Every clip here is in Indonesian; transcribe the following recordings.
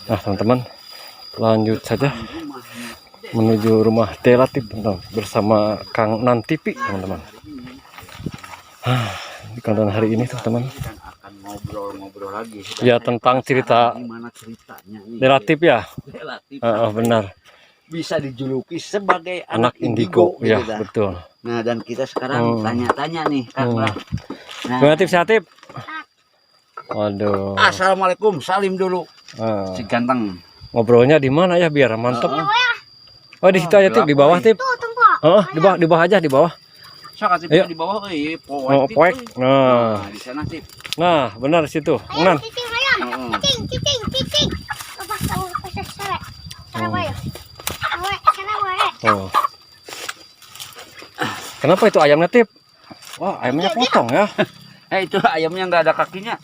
Nah teman-teman, lanjut saja menuju rumah Telatif bersama Kang Nantipi teman-teman. Di konten hari ini teman-teman akan ngobrol-ngobrol lagi ya tentang cerita gimana ceritanya Telatif ya. Relatif Benar, bisa dijuluki sebagai anak indigo gitu ya dah. betul. Nah dan kita sekarang tanya-tanya nih Kang. Nah, Telatif. Waduh. Assalamualaikum, salim dulu. Si ganteng. Ngobrolnya di mana ya biar mantap? Oh di situ aja Tip, di bawah Tip. Oh di bawah aja di bawah. Sok Tip di bawah, poek. Nah, di sana Tip. Nah benar situ. Nan. Oh. Kenapa itu ayamnya Tip? Wah ayamnya potong ya. Itu ayamnya nggak ada kakinya.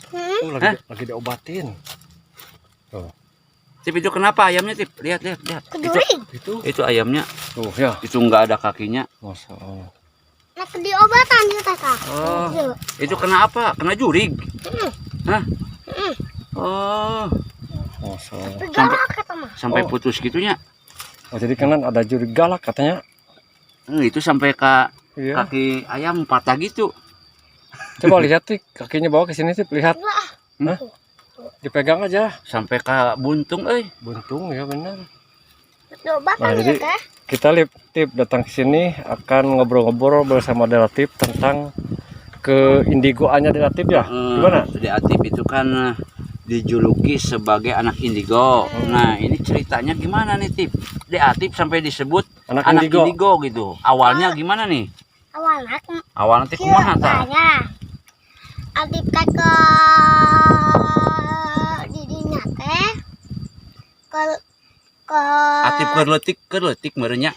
Lagi diobatin. Oh. Tip itu kenapa ayamnya Tip? Lihat. Itu ayamnya. Tuh ya. Itu nggak ada kakinya. Masya Allah. Nah, diobatan kita Kak. Oh. Itu kena apa? Kena jurig. Hah? Oh. Masya Allah. Sampai putus gitunya. Oh, jadi kanan ada jurig galak katanya. Itu sampai ke Iya. kaki ayam patah gitu. Coba lihat Tip, kakinya bawa ke sini Tip, lihat. Hah? Dipegang aja. Sampai ke buntung, Buntung ya benar. Diobatan Nah, ya jadi Kak. kita Tip datang ke sini akan ngobrol-ngobrol bersama Tip tentang ke indigoannya Tip ya. Gimana? Atip itu kan dijuluki sebagai anak indigo. Nah, ini ceritanya gimana nih Tip? Atip sampai disebut Anak anak indigo. indigo gitu. Awalnya gimana nih? Awalnya teh kumaha tah? Atip teh ke didinya teh ke Atip kerletik merenya.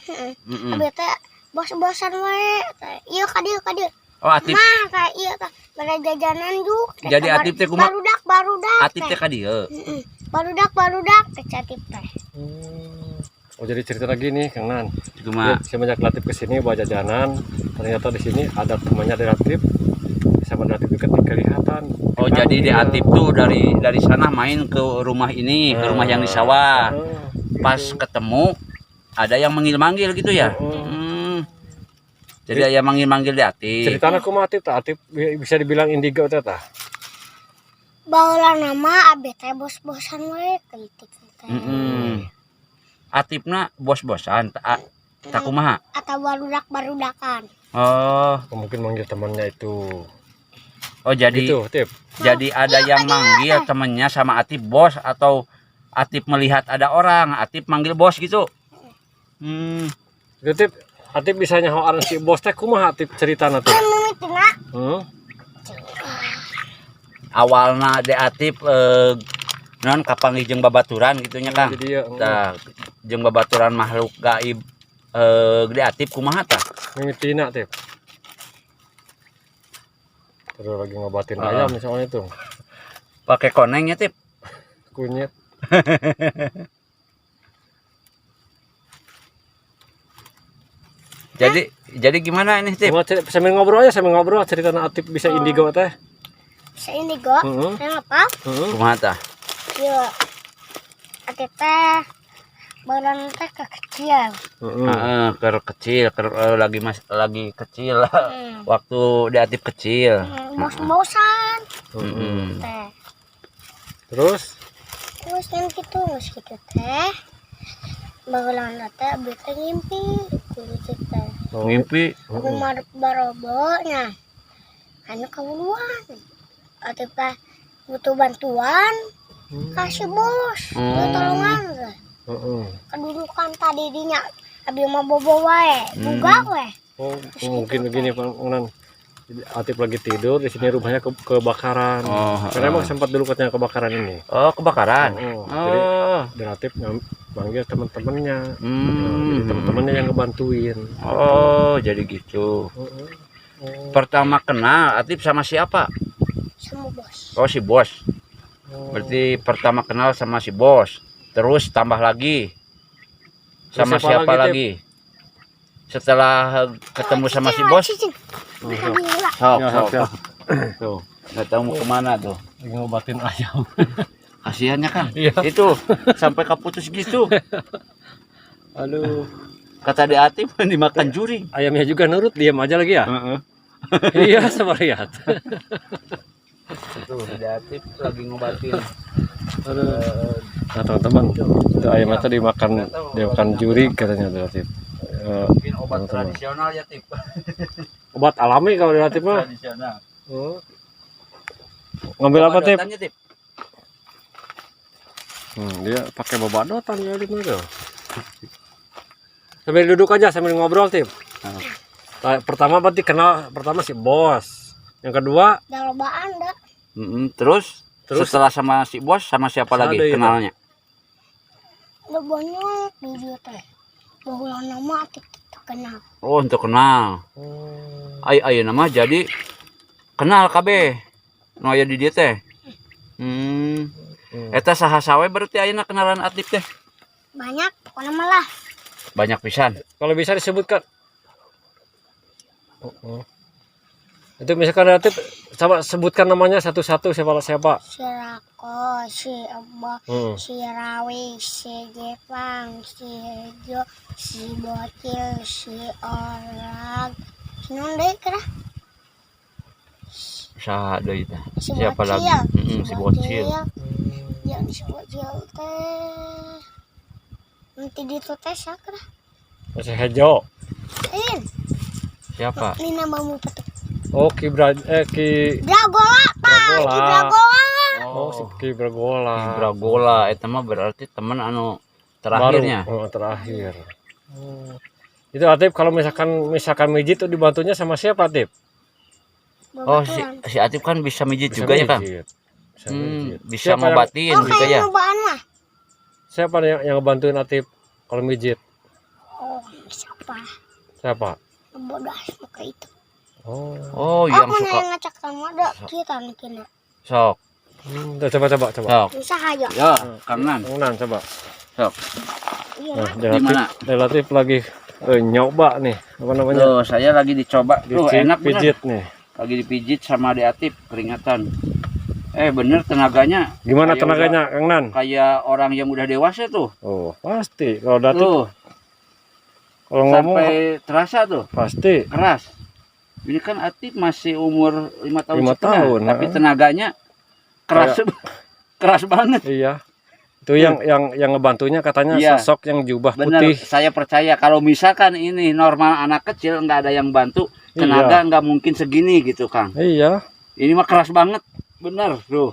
Abi teh bos-bosan wae. Ieu ka dieu. Oh, Atip. Mah ka ieu teh bade jajanan juk. Jadi Atip teh kumaha? Barudak. Atip teh ka dieu. Barudak teh Atip teh. Oh jadi cerita lagi nih Kang Nan. Cuma Semenjak Tip ke sini bawa jajanan, ternyata di sini ada temannya Tip. Sama Tip dekat kelihatan. oh jadi di Atip tuh dari sana main ke rumah ini, ke rumah yang di sawah. Pas ketemu ada yang manggil-manggil gitu ya. Jadi ada yang manggil-manggil di Atip. Ceritanya kumaha Tip bisa dibilang indigo teh tah. Baheula nama abi teh bos-bosan wae kritik teh. Atipna bos-bosan tak kumaha. Atau barudakan. Oh Mungkin manggil temannya itu. Oh jadi Gitu Tip. jadi ada yang manggil temennya sama Atip bos, atau Atip melihat ada orang, Atip manggil bos gitu. Gitu Tip. Atip bisa nyahoan si bos teh kumaha Tip ceritana Tip? Mimitina Awalna de Atip non kapanggih jeung babaturan gitunya Kang. Jadi ya, Tah jeung babaturan makhluk gaib de Atip kumaha tah? mimitina Tip. Terus lagi ngobatin ayam misalnya itu. Pakai konengnya Tip. Kunyit. Jadi gimana ini Tip? Sambil ngobrol cerita Atip bisa indigo teh. bisa indigo. Saya ngapal. Kumaha tah? Ieu Atip teh badan teh kecil. Kecil, lagi kecil lah. Waktu di Atip kecil. Bos-bosan. Teh. Terus Kan gitu teh. Bageulana teh abi teh ngimpi kudu teh. Ngimpi. Aku barobo nya. Anu kawuluan. Atip teh butuh bantuan. Kasih bos. Tolongan. Kedudukan tadi dinya abi mah bobo wae. Buga we. Oh, mungkin begini Pak Nan. Atip lagi tidur di sini rumahnya kebakaran. Karena emang sempat dulu katanya kebakaran ini. Oh, kebakaran. Jadi Atip manggil teman-temannya. Jadi teman-temannya yang ngebantuin. Oh, jadi gitu. Pertama kenal Atip sama siapa? Sama bos. Oh, si bos. Berarti pertama kenal sama si bos. Terus tambah lagi sama siapa lagi? Setelah ketemu sama si bos. Sok. Tuh, nggak tahu mau kemana tuh. Lagi ngobatin ayam. Kasihannya Kang. Iya. Itu sampai keputus gitu. Aduh, Kata Dek Atip dimakan juring. ayamnya juga nurut, diam aja lagi ya. Iya, sama lihat. Tuh, Dek Atip lagi ngobatin. Aduh. Nah teman-teman, itu ayamnya tadi dimakan juri katanya relatif. Mungkin obat teman-teman. tradisional ya Tip. Obat alami kalau relatif mah. Tradisional. Oh. Ngambil apa Tip? Badotannya, Tip? Dia pakai babadotan ya di mana? Sambil duduk aja sambil ngobrol Tip. Pertama berarti kenal pertama si Bos. Yang kedua Udah lobaan dah. Terus Terus? setelah sama si Bos sama siapa Ada lagi ya, kenalnya? Udah banyak di dia teh. Bahwa nama kita kenal. Oh, untuk kenal. Ayo nama jadi kenal KB. Nu aya di dieu teh. Eta saha sawe berarti ayeuna kenalan Atip teh. Banyak, pokoknya malah. Banyak pisan. kalau bisa disebutkan. Itu misalkan relatif coba sebutkan namanya satu-satu siapa. Si Rako, si Abah, si Rawi, si Jepang, si Hejo, si Bocil, si Orang. Si Nonde kira. Saha deui teh? Si Siapa Bocil. lagi? Si Bocil. Yang si Bocil teh. Nanti di teh sakra. Masih Hejo. Siapa? Ini namamu petuk. Oh Ki Dragola, Pak. Ki Dragola. Oh si Ki Bragola. Bragola eta mah berarti teman anu terakhirnya. Baru, terakhir. Itu Atip kalau misalkan mijit tuh dibantunya sama siapa Atip? Oh si Atip kan bisa mijit juga ya Kang? mijit. Bisa Siapa ngobatin Oh, juga kayak ya. nyobaan mah. Siapa yang ngebantuin Atip kalau mijit? Oh, siapa? Siapa? Bodoh suka itu. Oh, yang Aku suka ngacak sama ada kita nih kena. sok. Coba. Sok. Bisa aja. Ya, Kangen. Nan coba. Sok. Iya. Nah, Gimana? relatif lagi nyoba nih, apa namanya? Tuh, saya lagi dicoba. Tuh, enak bener. Pijit nih. Lagi dipijit sama Dek Atip keringatan. Bener tenaganya. Gimana Kayak tenaganya, Kang Nan? Kayak orang yang udah dewasa tuh. Oh, pasti. Kalau Datuk Tuh, kalau ngomong sampai terasa tuh pasti. keras. Ini kan Atip masih umur 5 tahun 5 setengah, tahun, tapi tenaganya keras keras banget. Iya. Itu yang ngebantunya katanya Iya. sosok yang jubah Bener, putih. saya percaya kalau misalkan ini normal anak kecil nggak ada yang bantu, tenaga nggak mungkin segini gitu Kang. Iya. Ini mah keras banget, bener tuh.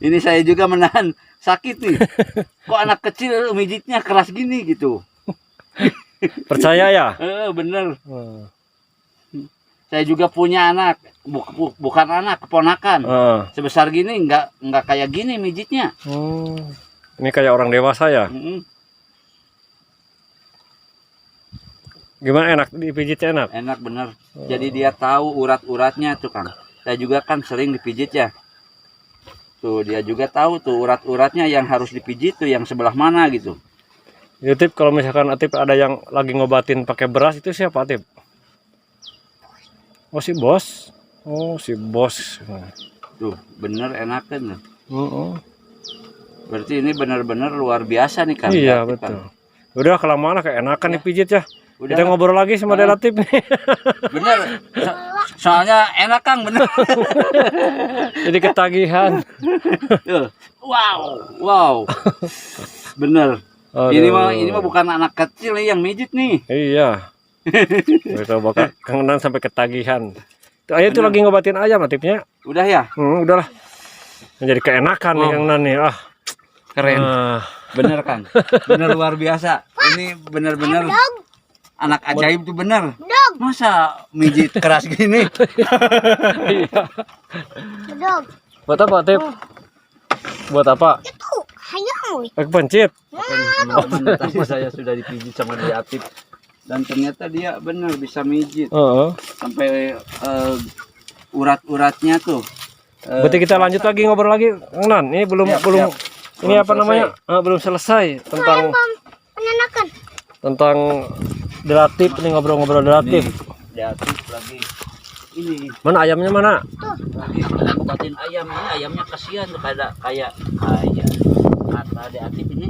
Ini saya juga menahan sakit nih. Kok anak kecil mijitnya keras gini gitu. Percaya ya? Bener. Saya juga punya anak, bukan anak, keponakan. Sebesar gini nggak kayak gini mijitnya. Ini kayak orang dewasa ya? Gimana, enak dipijitnya enak? Enak bener. Jadi dia tahu urat-uratnya tuh Kang. Saya juga kan sering dipijit ya. Tuh dia juga tahu tuh urat-uratnya yang harus dipijit tuh yang sebelah mana gitu. Atip, kalau misalkan Atip ada yang lagi ngobatin pakai beras, itu siapa Atip? Oh si Bos. Oh si Bos. Tuh bener enak kan. Berarti ini benar-benar luar biasa nih Kang. Iya Atip, betul. Kang. Udah kelamaan kayak enakan dipijit ya. Udah. Kita ngobrol lagi sama Atip nih. Bener. Soalnya enak Kang bener. Jadi ketagihan. Tuh. Wow. Bener. Aduh. Ini mah bukan anak kecil nih yang mijit nih. Iya. Kita bakal Kang Nan sampai ketagihan. Tuh ayah tuh lagi ngobatin ayam Atipnya. Udah ya? Udahlah. Jadi keenakan nih Kang Nan nih. Keren. Bener Kang. Bener luar biasa. Ini bener-bener anak ajaib tuh bener. Masa mijit keras gini? Iya. Dog. Buat apa Atip? Buat apa? Itu hayang wih. Pencit. Teman-teman tadi saya sudah dipijit sama Dek Atip dan ternyata dia bener bisa mijit sampai urat-uratnya tuh. Berarti kita lanjut lagi ngobrol lagi Kang Nan. Ini belum Siap. ini Belum apa namanya? Belum selesai tentang Menyenangkan. Relatif, ini ngobrol-ngobrol relatif. Dek Atip lagi Ini Mana ayamnya mana? lagi ngobatin ayam ini, ayamnya kasihan tuh kayak kata Dek Atip ini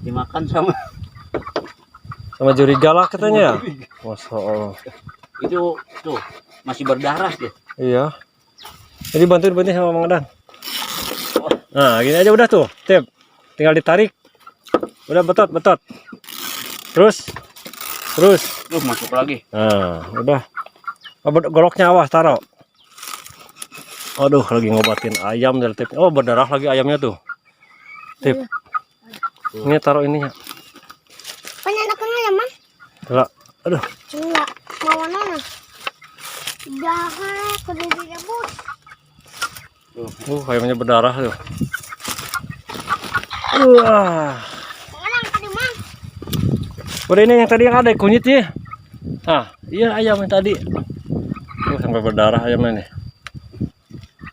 dimakan sama Sama jurigala katanya. Masya Allah. itu tuh masih berdarah dia. Iya. Jadi bantuin sama Mang Adan. Nah, gini aja udah tuh, Tip. Tinggal ditarik. Udah betot. Terus. Tuh masuk lagi. Nah, udah. Goloknya awas taruh. Aduh, lagi ngobatin ayam dari Tip. Oh, berdarah lagi ayamnya tuh. Tip. Ini taruh ininya. Penyanakan ayam mah? Enggak. Aduh. Enggak. Mau mana? Dah, kudu direbus. Ayamnya berdarah tuh. Wah. Mana yang tadi mah? Udah ini yang tadi yang ada kunyitnya. Ah, iya ayam yang tadi. Sampai berdarah ayamnya nih.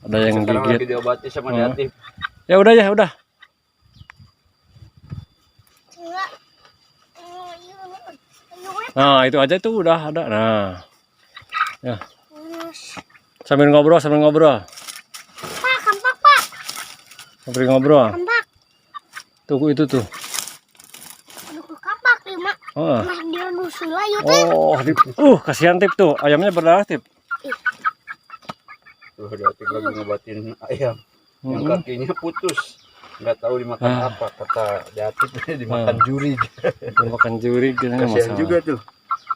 Ada yang Sekarang gigit. lagi diobati sama Dek Atip. Ya udah. Enggak. Nah, itu aja tuh udah ada. Nah. Ya. Sambil ngobrol. Pak, kampak, Pak. Sambil ngobrol. Kampak. Tunggu itu tuh. Aduh, kampak nih, Mak. Oh. Mah dia nusula yuk teh. Kasihan Tip tuh. Ayamnya berdarah Tip. Tuh Dek Atip lagi ngobatin ayam. Yang kakinya putus. Nggak tahu dimakan apa, kata Dek Atip dimakan jurig. Makan jurig katanya Kasihan juga tuh.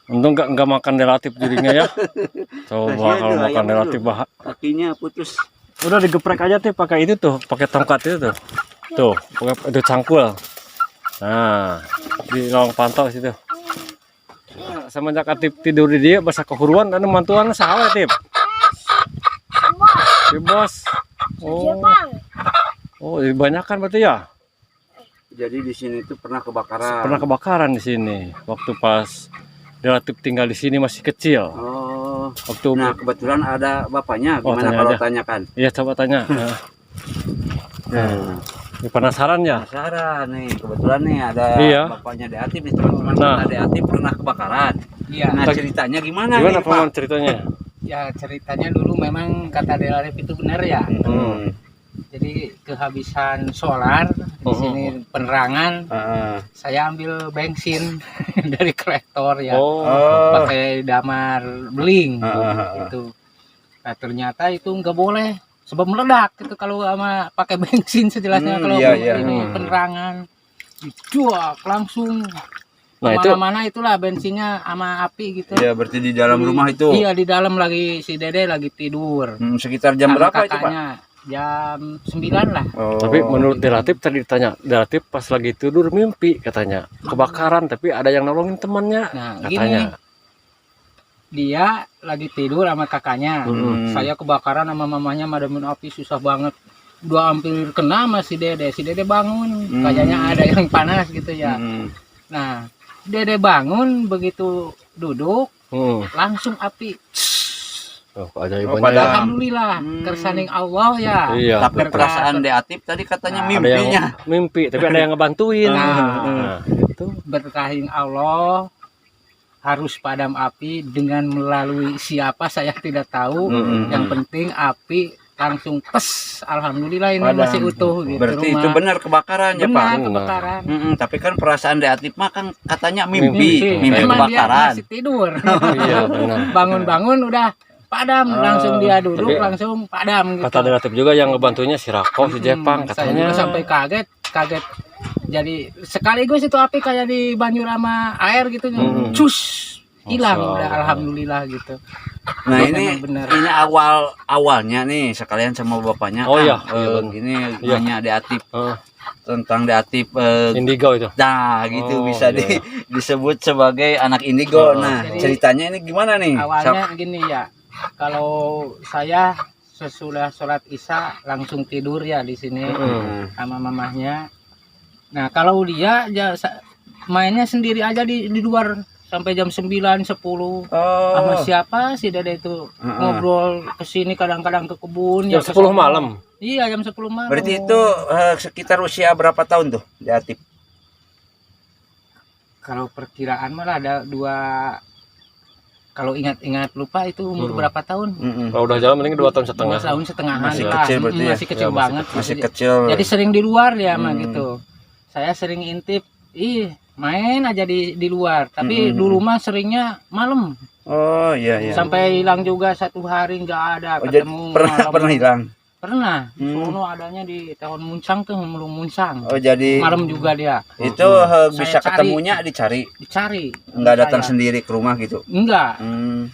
Untung enggak makan relatif jurinya ya. Coba Kasihan kalau tuh makan ayam relatif tuh. bahak. Kakinya putus. Udah digeprek aja Tip pakai itu tuh, pakai tongkat itu tuh. Tuh, pakai itu cangkul. Nah, di lorong pantau situ. Semenjak Atip tidur di dia bahasa kehuruan dan mantuan salah Tip. Si bos. Jepang. Oh, banyakan berarti ya? Jadi di sini tuh pernah kebakaran. Pernah kebakaran di sini waktu pas relatif tinggal di sini masih kecil. Oh. Waktu Nah, kebetulan ada bapaknya. Oh, Gimana tanya kalau aja. tanyakan? iya coba tanya. Nah, Ini penasaran ya? penasaran nih. Kebetulan nih ada Iya. bapaknya Dek Atip nih, teman-teman. Nah. Dek Atip pernah kebakaran. Iya, Nah, ceritanya gimana Gimana nih, Pak? Paman ceritanya? ya ceritanya dulu memang kata Delarip itu benar ya. Hmm. Jadi kehabisan solar di sini penerangan, saya ambil bensin dari kolektor ya, Oh. pakai damar beling gitu. Nah, ternyata itu nggak boleh sebab meledak itu kalau sama pakai bensin sejelasnya. Kalau iya, iya. ini penerangan dicuak langsung. Nah, itu Mana-mana itulah bensinnya sama api gitu. Iya, berarti di dalam rumah itu. Iya, di dalam lagi si Dede lagi tidur. Sekitar jam Sama berapa itu, Pak? kakaknya, jam 9 lah. Oh. tapi menurut Delatif tadi ditanya, Delatif pas lagi tidur mimpi katanya kebakaran tapi ada yang nolongin temannya Nah, katanya. gini, dia lagi tidur sama kakaknya. Saya kebakaran sama mamanya madamin api susah banget. Udah hampir kena sama si Dede. Si Dede bangun, kayaknya ada yang panas gitu ya. Nah, Dede bangun begitu duduk langsung api. Oh, Oh, keajaibannya padahal- ya. Alhamdulillah, kersaning Allah ya. Iya. Tapi perasaan Dek Atip tadi katanya Nah, Ada yang mimpinya. mimpi tapi ada yang ngebantuin. Nah. Itu Berkahin Allah harus padam api dengan melalui siapa saya tidak tahu. Yang penting api langsung pes. Alhamdulillah ini Padam. masih utuh gitu. Berarti rumah. itu benar kebakaran ya, Pak? Benar Benar. kebakaran. Tapi kan perasaan Dek Atip mah kan katanya mimpi Emang dia kebakaran. masih tidur. iya benar. Bangun-bangun udah padam, langsung dia duduk Tapi- langsung padam gitu. Kata Delatif juga yang ngebantunya si Rako, si Jepang Saya katanya. juga sampai kaget. Jadi sekaligus itu api kayak di banjur sama air gitu, cus hilang Masya udah Allah. alhamdulillah gitu. Nah, Memang ini benar. ini awalnya nih sekalian sama bapaknya. Oh, Kang. iya. Iya, benar. Gini Iya. nanya Dek Atip Oh, tentang Dek Atip Indigo itu. nah gitu Oh, bisa iya. disebut sebagai anak indigo. Oh, Nah, jadi- ceritanya ini gimana nih? Awalnya gini ya, kalau saya sesudah sholat isya langsung tidur ya di sini sama mamahnya. Nah kalau dia mainnya sendiri aja di luar sampai jam 9, 10. Sama Oh, siapa si Dede itu ngobrol kesini kadang-kadang ke kebun. Jam ya ke 10 sana. malam. Iya jam 10 malam. berarti itu sekitar usia berapa tahun tuh Dek Atip? Kalau perkiraan malah ada kalau ingat-ingat lupa itu umur berapa tahun? Kalau udah jalan mending 2 tahun 2 setengah. tahun setengahan Masih lah. kecil berarti ya? Masih kecil Ya, masih banget. Masih Jadi- kecil. Jadi sering di luar dia mah gitu. Saya sering intip, main aja di luar. Tapi dulu mah seringnya malam. Oh iya iya. Sampai hilang juga 1 hari nggak ada Oh, jadi ketemu. pernah malam. hilang. Pernah. Sono adanya di tahun Muncang tuh, Mulung Muncang. Oh jadi Malam juga dia itu bisa Saya cari. ketemunya dicari. dicari. Nggak datang Saya. sendiri ke rumah gitu. Enggak. Hmm.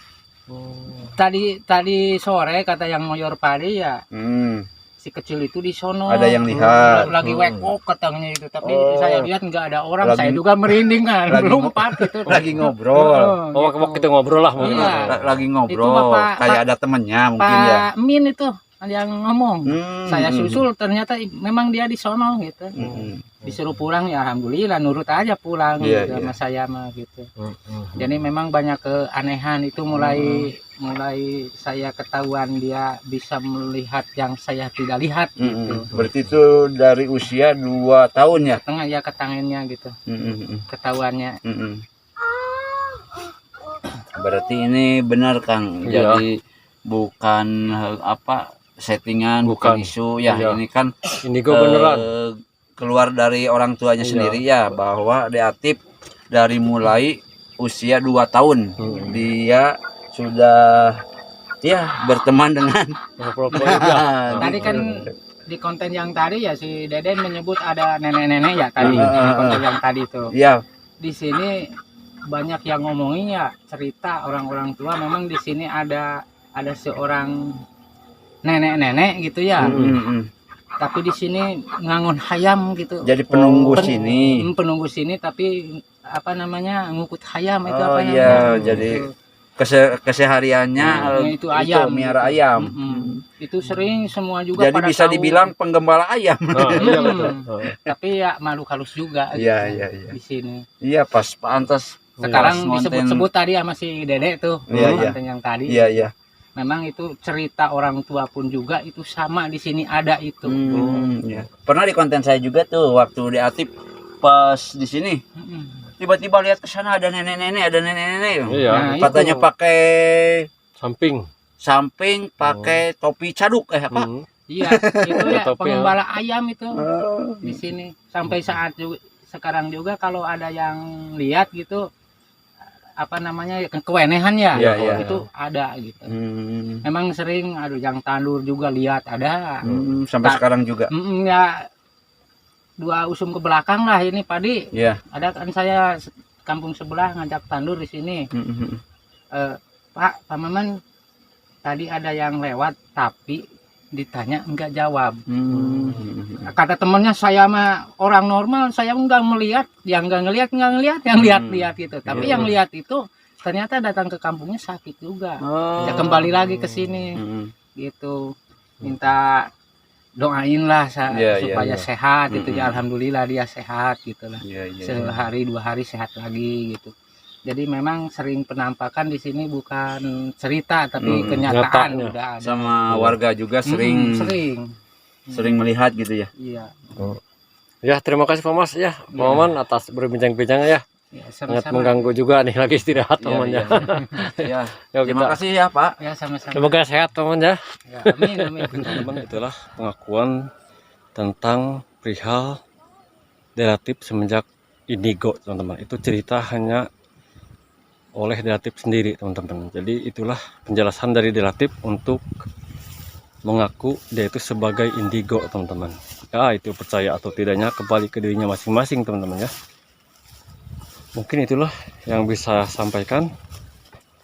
Tadi sore kata yang ngoyor padi ya, Hmm. si kecil itu di sono. Ada yang lihat. Lagi wekok katanya itu, tapi Oh. saya lihat nggak ada orang. Lagi- Saya juga merinding kan, lagi lompat gitu. Lagi ngobrol. Oh, waktu kita ngobrol lah mungkin. Iya. Lagi Itu ngobrol. Bapak- Kayak ada temennya mungkin ya. Pak Min itu yang ngomong. Saya Hmm. susul, ternyata memang dia di sono gitu. Hmm. Disuruh pulang ya alhamdulillah, nurut aja pulang Iya, gitu, iya. sama saya mah gitu. Hmm. Jadi memang banyak keanehan itu mulai saya ketahuan dia bisa melihat yang saya tidak lihat gitu. Berarti itu dari usia 2 tahun ya. Tengah ya ketangannya gitu, ketahuannya. Berarti ini benar Kang. Iya. Jadi bukan settingan, bukan Bukan. isu ya. Iya. Ini kan Indigo beneran. keluar dari orang tuanya Iya. sendiri ya, bahwa Deatip dari mulai usia 2 tahun dia sudah ya berteman dengan Tadi kan di konten yang tadi ya si Deden menyebut ada nenek-nenek ya tadi, di konten yang tadi itu. ya. Di sini banyak yang ngomongin ya cerita orang-orang tua, memang di sini ada seorang nenek-nenek gitu ya. Tapi di sini ngangon hayam gitu. Jadi penunggu Pen- sini. Penunggu sini tapi apa namanya ngukut hayam itu Oh apa iya, namanya? jadi Gitu. kesehariannya Itu ayam. miara ayam. Itu sering semua juga Jadi pada bisa tahu. dibilang penggembala ayam. Iya betul. Tapi ya malu halus juga Iya gitu iya iya. di sini. Iya pas pantas. Sekarang Pas disebut-sebut tadi sama si Dede tuh, Iya, iya. konten yang tadi. Iya iya. Memang itu cerita orang tua pun juga itu sama di sini ada itu. Iya. Pernah di konten saya juga tuh waktu Deatip pas di sini tiba-tiba lihat ke sana ada nenek-nenek, ada nenek-nenek. Iya. Nah, Katanya itu. pakai Samping. pakai topi caduk apa? Hmm. Iya, itu ya Topi, pengembala ayam itu Oh. di sini. Sampai saat juga, sekarang juga kalau ada yang lihat gitu apa namanya kewenehan ya, Iya, iya. itu ada gitu. Hmm. Memang sering aduh yang tandur juga lihat ada. Sampai Tak- sekarang juga. Ya 2 usum ke belakang lah ini padi. Iya. Ada kan saya kampung sebelah ngajak tandur di sini. Pak Maman tadi ada yang lewat tapi ditanya enggak jawab. Kata temennya saya mah orang normal, saya enggak melihat, yang enggak ngelihat, yang lihat gitu. Tapi yang lihat itu ternyata datang ke kampungnya sakit juga. Ya kembali lagi ke sini gitu. Minta doain lah Iya, supaya iya. sehat gitu ya, alhamdulillah dia sehat gitu lah. Iya iya. Sehari 2 hari sehat lagi gitu. Jadi memang sering penampakan di sini bukan cerita tapi kenyataan Nyatanya. udah ada. Sama warga juga sering Sering. melihat gitu ya. Iya. Ya, terima kasih Pak Mas ya, Pak Maman atas berbincang-bincang ya. Ya, Sangat sama-sama. mengganggu juga nih lagi istirahat Iya, Paman ya. Ya. Yuk, Terima kita- kasih ya Pak. Ya sama-sama. Semoga sehat Paman ya. Ya, amin amin. Teman-teman, itulah pengakuan tentang perihal Deatip semenjak indigo teman-teman. Itu cerita hanya oleh Deatip sendiri teman-teman. Jadi itulah penjelasan dari Deatip untuk mengaku dia itu sebagai indigo teman-teman. Ya itu percaya atau tidaknya kembali ke dirinya masing-masing teman-teman ya. Mungkin itulah yang bisa saya sampaikan.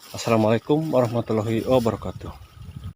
Assalamualaikum warahmatullahi wabarakatuh.